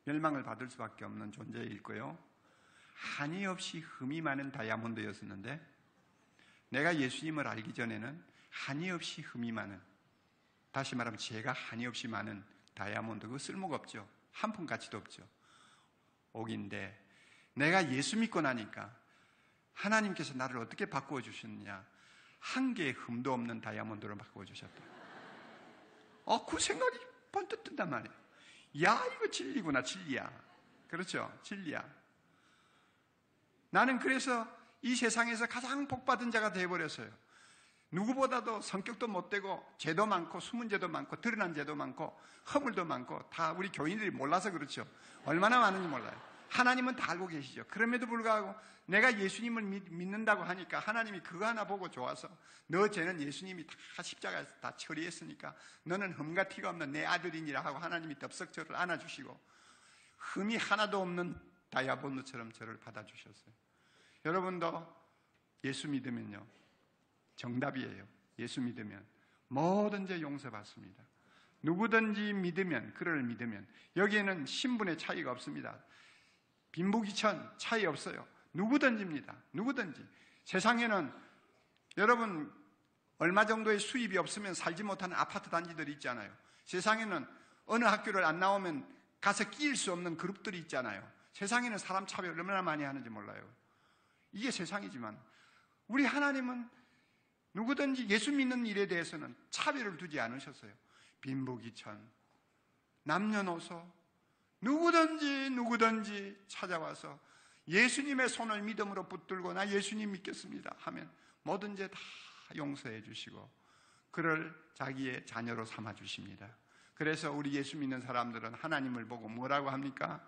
멸망을 받을 수밖에 없는 존재일 거요. 한이 없이 흠이 많은 다이아몬드였었는데 내가 예수님을 알기 전에는 한이 없이 흠이 많은, 다시 말하면 죄가 한이 없이 많은 다이아몬드, 그거 쓸모가 없죠. 한 푼 가치도 없죠. 옥인데 내가 예수 믿고 나니까 하나님께서 나를 어떻게 바꾸어 주셨느냐? 한 개의 흠도 없는 다이아몬드로 바꾸어 주셨다. 그 생각이 번뜩 든단 말이에요. 야, 이거 진리구나. 진리야. 그렇죠? 진리야. 나는 그래서 이 세상에서 가장 복받은 자가 되어버렸어요. 누구보다도 성격도 못되고 죄도 많고 숨은 죄도 많고 드러난 죄도 많고 허물도 많고 다 우리 교인들이 몰라서 그렇죠. 얼마나 많은지 몰라요. 하나님은 다 알고 계시죠. 그럼에도 불구하고 내가 예수님을 믿는다고 하니까 하나님이 그거 하나 보고 좋아서 너 죄는 예수님이 다 십자가에서 다 처리했으니까 너는 흠과 티가 없는 내 아들이니라 하고 하나님이 덥석 저를 안아주시고 흠이 하나도 없는 다이아몬드처럼 저를 받아주셨어요. 여러분도 예수 믿으면요, 정답이에요. 예수 믿으면 모든 죄 용서받습니다. 누구든지 믿으면, 그를 믿으면, 여기에는 신분의 차이가 없습니다. 빈부귀천 차이 없어요. 누구든지입니다. 누구든지. 세상에는 여러분 얼마 정도의 수입이 없으면 살지 못하는 아파트 단지들이 있잖아요. 세상에는 어느 학교를 안 나오면 가서 끼일 수 없는 그룹들이 있잖아요. 세상에는 사람 차별 얼마나 많이 하는지 몰라요. 이게 세상이지만 우리 하나님은 누구든지 예수 믿는 일에 대해서는 차별을 두지 않으셨어요. 빈부귀천, 남녀노소, 누구든지 찾아와서 예수님의 손을 믿음으로 붙들고 나 예수님 믿겠습니다 하면 모든 죄 다 용서해 주시고 그를 자기의 자녀로 삼아 주십니다. 그래서 우리 예수 믿는 사람들은 하나님을 보고 뭐라고 합니까?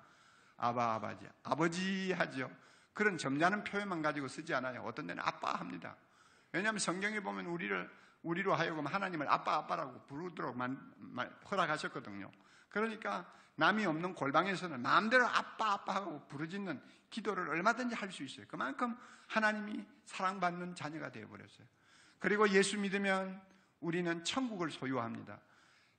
아바 아버지, 아버지 하죠. 그런 점잖은 표현만 가지고 쓰지 않아요. 어떤 데는 아빠 합니다. 왜냐하면 성경에 보면 우리로 하여금 하나님을 아빠라고 부르도록 허락하셨거든요. 그러니까 남이 없는 골방에서는 마음대로 아빠 하고 부르짖는 기도를 얼마든지 할 수 있어요. 그만큼 하나님이 사랑받는 자녀가 되어버렸어요. 그리고 예수 믿으면 우리는 천국을 소유합니다.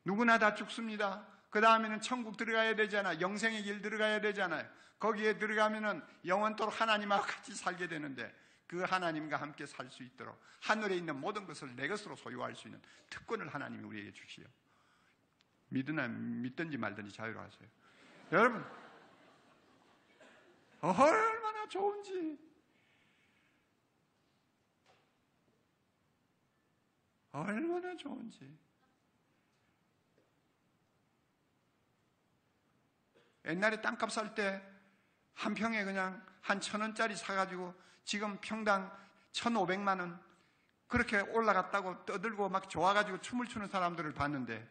누구나 다 죽습니다. 그 다음에는 천국 들어가야 되잖아요. 영생의 길 들어가야 되잖아요. 거기에 들어가면은 영원토록 하나님하고 같이 살게 되는데 그 하나님과 함께 살 수 있도록 하늘에 있는 모든 것을 내 것으로 소유할 수 있는 특권을 하나님이 우리에게 주시오. 믿든지 말든지 자유로하세요. 여러분, 얼마나 좋은지, 얼마나 좋은지. 옛날에 땅값 살 때 한 평에 그냥 한 1,000원짜리 사가지고 지금 평당 1,500만 원 그렇게 올라갔다고 떠들고 막 좋아가지고 춤을 추는 사람들을 봤는데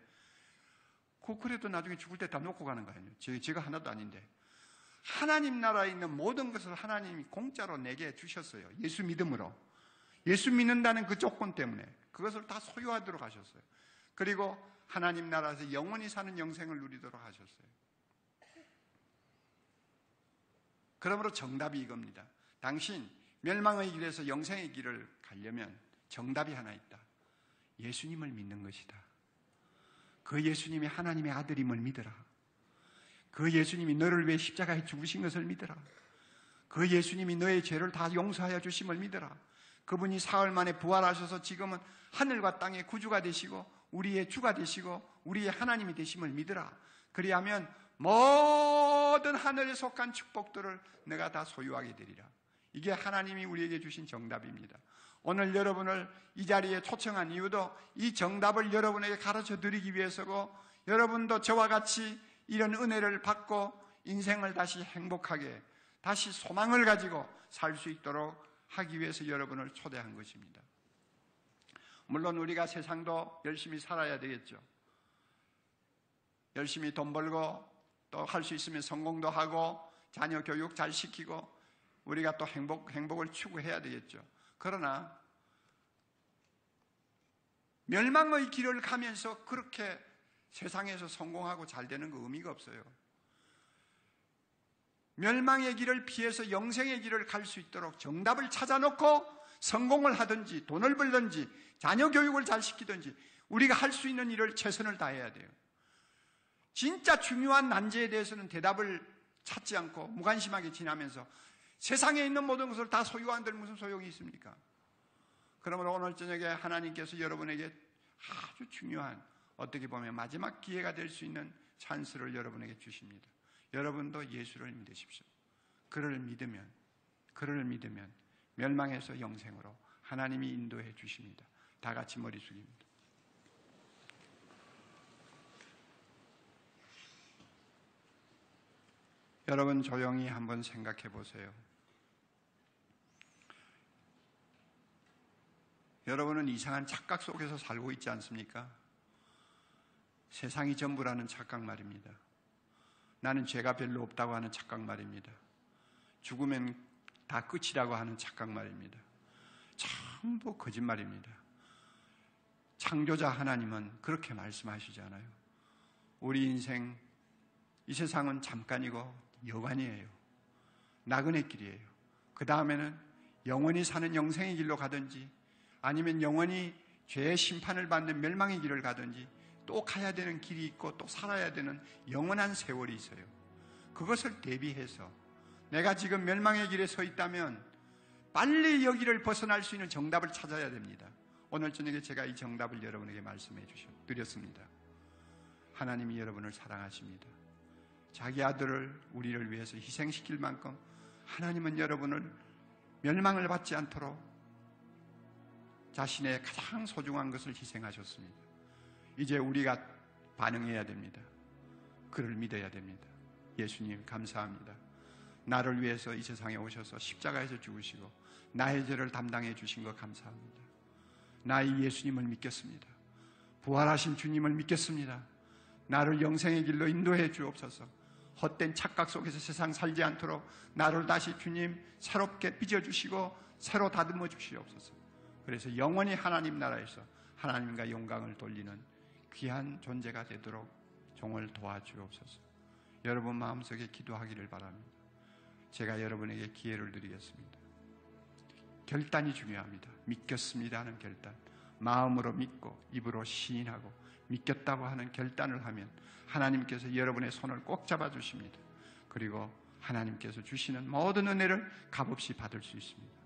그래도 나중에 죽을 때 다 놓고 가는 거 아니에요. 제가 하나도 아닌데 하나님 나라에 있는 모든 것을 하나님이 공짜로 내게 주셨어요. 예수 믿음으로. 예수 믿는다는 그 조건 때문에 그것을 다 소유하도록 하셨어요. 그리고 하나님 나라에서 영원히 사는 영생을 누리도록 하셨어요. 그러므로 정답이 이겁니다. 당신 멸망의 길에서 영생의 길을 가려면 정답이 하나 있다. 예수님을 믿는 것이다. 그 예수님이 하나님의 아들임을 믿어라. 그 예수님이 너를 위해 십자가에 죽으신 것을 믿어라. 그 예수님이 너의 죄를 다 용서하여 주심을 믿어라. 그분이 사흘 만에 부활하셔서 지금은 하늘과 땅의 구주가 되시고 우리의 주가 되시고 우리의 하나님이 되심을 믿어라. 그리하면 모든 하늘에 속한 축복들을 내가 다 소유하게 되리라. 이게 하나님이 우리에게 주신 정답입니다. 오늘 여러분을 이 자리에 초청한 이유도 이 정답을 여러분에게 가르쳐 드리기 위해서고 여러분도 저와 같이 이런 은혜를 받고 인생을 다시 행복하게 다시 소망을 가지고 살 수 있도록 하기 위해서 여러분을 초대한 것입니다. 물론 우리가 세상도 열심히 살아야 되겠죠. 열심히 돈 벌고 또 할 수 있으면 성공도 하고 자녀 교육 잘 시키고 우리가 또 행복을 추구해야 되겠죠. 그러나 멸망의 길을 가면서 그렇게 세상에서 성공하고 잘 되는 거 의미가 없어요. 멸망의 길을 피해서 영생의 길을 갈 수 있도록 정답을 찾아놓고 성공을 하든지 돈을 벌든지 자녀 교육을 잘 시키든지 우리가 할 수 있는 일을 최선을 다해야 돼요. 진짜 중요한 난제에 대해서는 대답을 찾지 않고 무관심하게 지나면서 세상에 있는 모든 것을 다 소유한들 무슨 소용이 있습니까? 그러므로 오늘 저녁에 하나님께서 여러분에게 아주 중요한 어떻게 보면 마지막 기회가 될 수 있는 찬스를 여러분에게 주십니다. 여러분도 예수를 믿으십시오. 그를 믿으면 멸망에서 영생으로 하나님이 인도해 주십니다. 다 같이 머리 숙입니다. 여러분 조용히 한번 생각해 보세요. 여러분은 이상한 착각 속에서 살고 있지 않습니까? 세상이 전부라는 착각 말입니다. 나는 죄가 별로 없다고 하는 착각 말입니다. 죽으면 다 끝이라고 하는 착각 말입니다. 전부 거짓말입니다. 창조자 하나님은 그렇게 말씀하시잖아요. 우리 인생, 이 세상은 잠깐이고 여관이에요. 나그네 길이에요. 그 다음에는 영원히 사는 영생의 길로 가든지 아니면 영원히 죄의 심판을 받는 멸망의 길을 가든지 또 가야 되는 길이 있고 또 살아야 되는 영원한 세월이 있어요. 그것을 대비해서 내가 지금 멸망의 길에 서 있다면 빨리 여기를 벗어날 수 있는 정답을 찾아야 됩니다. 오늘 저녁에 제가 이 정답을 여러분에게 말씀해 드렸습니다. 하나님이 여러분을 사랑하십니다. 자기 아들을 우리를 위해서 희생시킬 만큼 하나님은 여러분을 멸망을 받지 않도록 자신의 가장 소중한 것을 희생하셨습니다. 이제 우리가 반응해야 됩니다. 그를 믿어야 됩니다. 예수님 감사합니다. 나를 위해서 이 세상에 오셔서 십자가에서 죽으시고 나의 죄를 담당해 주신 것 감사합니다. 나의 예수님을 믿겠습니다. 부활하신 주님을 믿겠습니다. 나를 영생의 길로 인도해 주옵소서. 헛된 착각 속에서 세상 살지 않도록 나를 다시 주님 새롭게 빚어주시고 새로 다듬어 주시옵소서. 그래서 영원히 하나님 나라에서 하나님과 영광을 돌리는 귀한 존재가 되도록 종을 도와주옵소서. 여러분 마음속에 기도하기를 바랍니다. 제가 여러분에게 기회를 드리겠습니다. 결단이 중요합니다. 믿겠습니다 하는 결단. 마음으로 믿고 입으로 시인하고 믿겠다고 하는 결단을 하면 하나님께서 여러분의 손을 꼭 잡아주십니다. 그리고 하나님께서 주시는 모든 은혜를 값없이 받을 수 있습니다.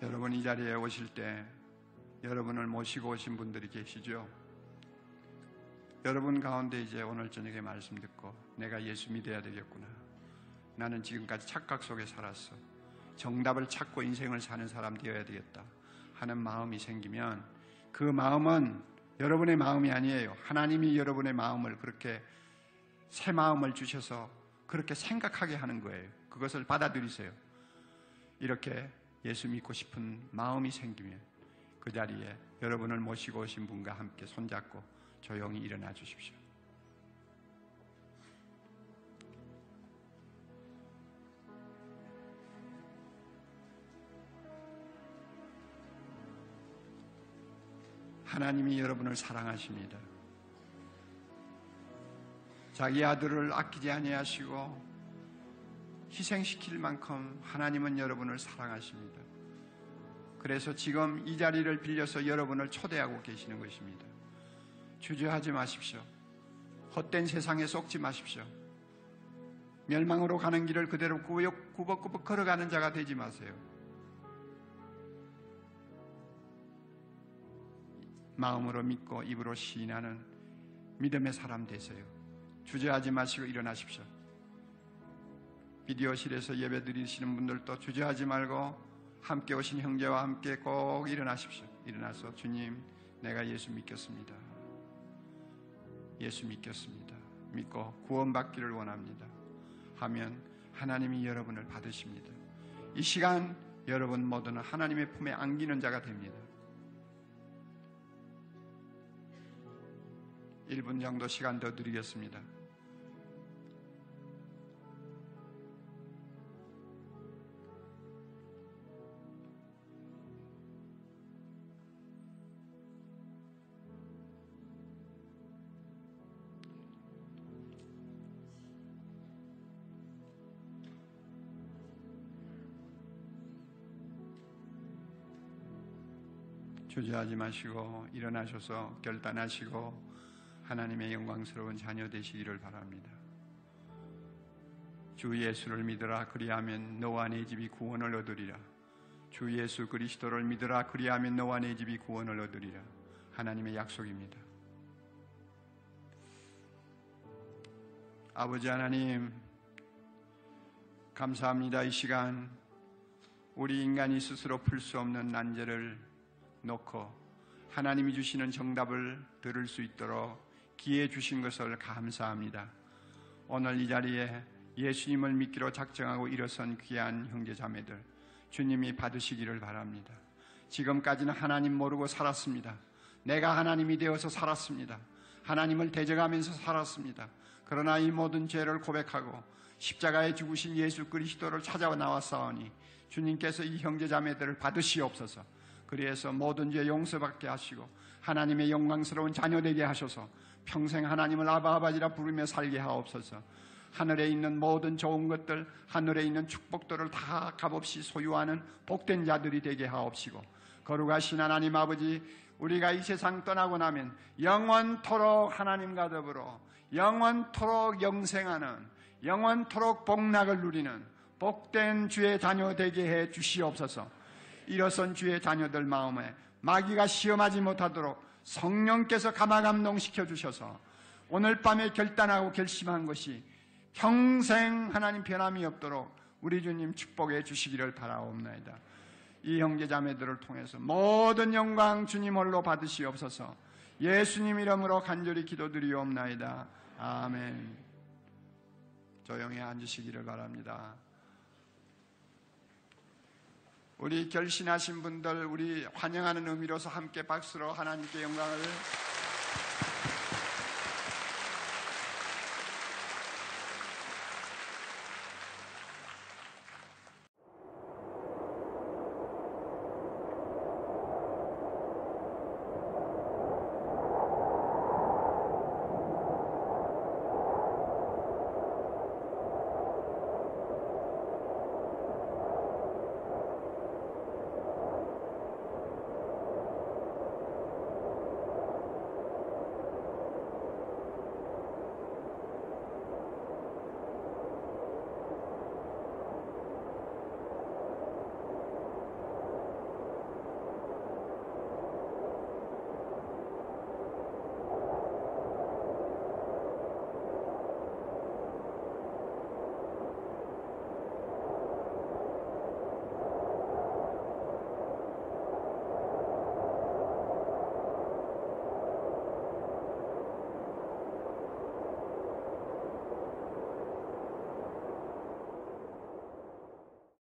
여러분 이 자리에 오실 때 여러분을 모시고 오신 분들이 계시죠? 여러분 가운데 이제 오늘 저녁에 말씀 듣고 내가 예수 믿어야 되겠구나. 나는 지금까지 착각 속에 살았어. 정답을 찾고 인생을 사는 사람 되어야 되겠다 하는 마음이 생기면 그 마음은 여러분의 마음이 아니에요. 하나님이 여러분의 마음을 그렇게 새 마음을 주셔서 그렇게 생각하게 하는 거예요. 그것을 받아들이세요. 이렇게 예수 믿고 싶은 마음이 생기면 그 자리에 여러분을 모시고 오신 분과 함께 손잡고 조용히 일어나 주십시오. 하나님이 여러분을 사랑하십니다. 자기 아들을 아끼지 아니하시고 희생시킬 만큼 하나님은 여러분을 사랑하십니다. 그래서 지금 이 자리를 빌려서 여러분을 초대하고 계시는 것입니다. 주저하지 마십시오. 헛된 세상에 속지 마십시오. 멸망으로 가는 길을 그대로 구벅구벅 걸어가는 자가 되지 마세요. 마음으로 믿고 입으로 시인하는 믿음의 사람 되세요. 주저하지 마시고 일어나십시오. 비디오실에서 예배 드리시는 분들도 주저하지 말고 함께 오신 형제와 함께 꼭 일어나십시오. 일어나서 주님 내가 예수 믿겠습니다. 예수 믿겠습니다. 믿고 구원받기를 원합니다 하면 하나님이 여러분을 받으십니다. 이 시간 여러분 모두는 하나님의 품에 안기는 자가 됩니다. 1분 정도 시간 더 드리겠습니다. 주저하지 마시고 일어나셔서 결단하시고 하나님의 영광스러운 자녀 되시기를 바랍니다. 주 예수를 믿으라 그리하면 너와 네 집이 구원을 얻으리라. 주 예수 그리스도를 믿으라 그리하면 너와 네 집이 구원을 얻으리라. 하나님의 약속입니다. 아버지 하나님, 감사합니다. 이 시간 우리 인간이 스스로 풀 수 없는 난제를 놓고 하나님이 주시는 정답을 들을 수 있도록 기회 주신 것을 감사합니다. 오늘 이 자리에 예수님을 믿기로 작정하고 일어선 귀한 형제자매들, 주님이 받으시기를 바랍니다. 지금까지는 하나님 모르고 살았습니다. 내가 하나님이 되어서 살았습니다. 하나님을 대적하면서 살았습니다. 그러나 이 모든 죄를 고백하고 십자가에 죽으신 예수 그리스도를 찾아 나왔사오니 주님께서 이 형제자매들을 받으시옵소서. 그래서 모든 죄 용서받게 하시고 하나님의 영광스러운 자녀 되게 하셔서 평생 하나님을 아바아버지라 부르며 살게 하옵소서. 하늘에 있는 모든 좋은 것들, 하늘에 있는 축복들을 다 값없이 소유하는 복된 자들이 되게 하옵시고, 거룩하신 하나님 아버지, 우리가 이 세상 떠나고 나면 영원토록 하나님과 더불어 영원토록 영생하는, 영원토록 복락을 누리는 복된 주의 자녀 되게 해 주시옵소서. 일어선 주의 자녀들 마음에 마귀가 시험하지 못하도록 성령께서 감화감동시켜 주셔서 오늘 밤에 결단하고 결심한 것이 평생 하나님 변함이 없도록 우리 주님 축복해 주시기를 바라옵나이다. 이 형제자매들을 통해서 모든 영광 주님 홀로 받으시옵소서. 예수님 이름으로 간절히 기도드리옵나이다. 아멘. 조용히 앉으시기를 바랍니다. 우리 결신하신 분들, 우리 환영하는 의미로서 함께 박수로 하나님께 영광을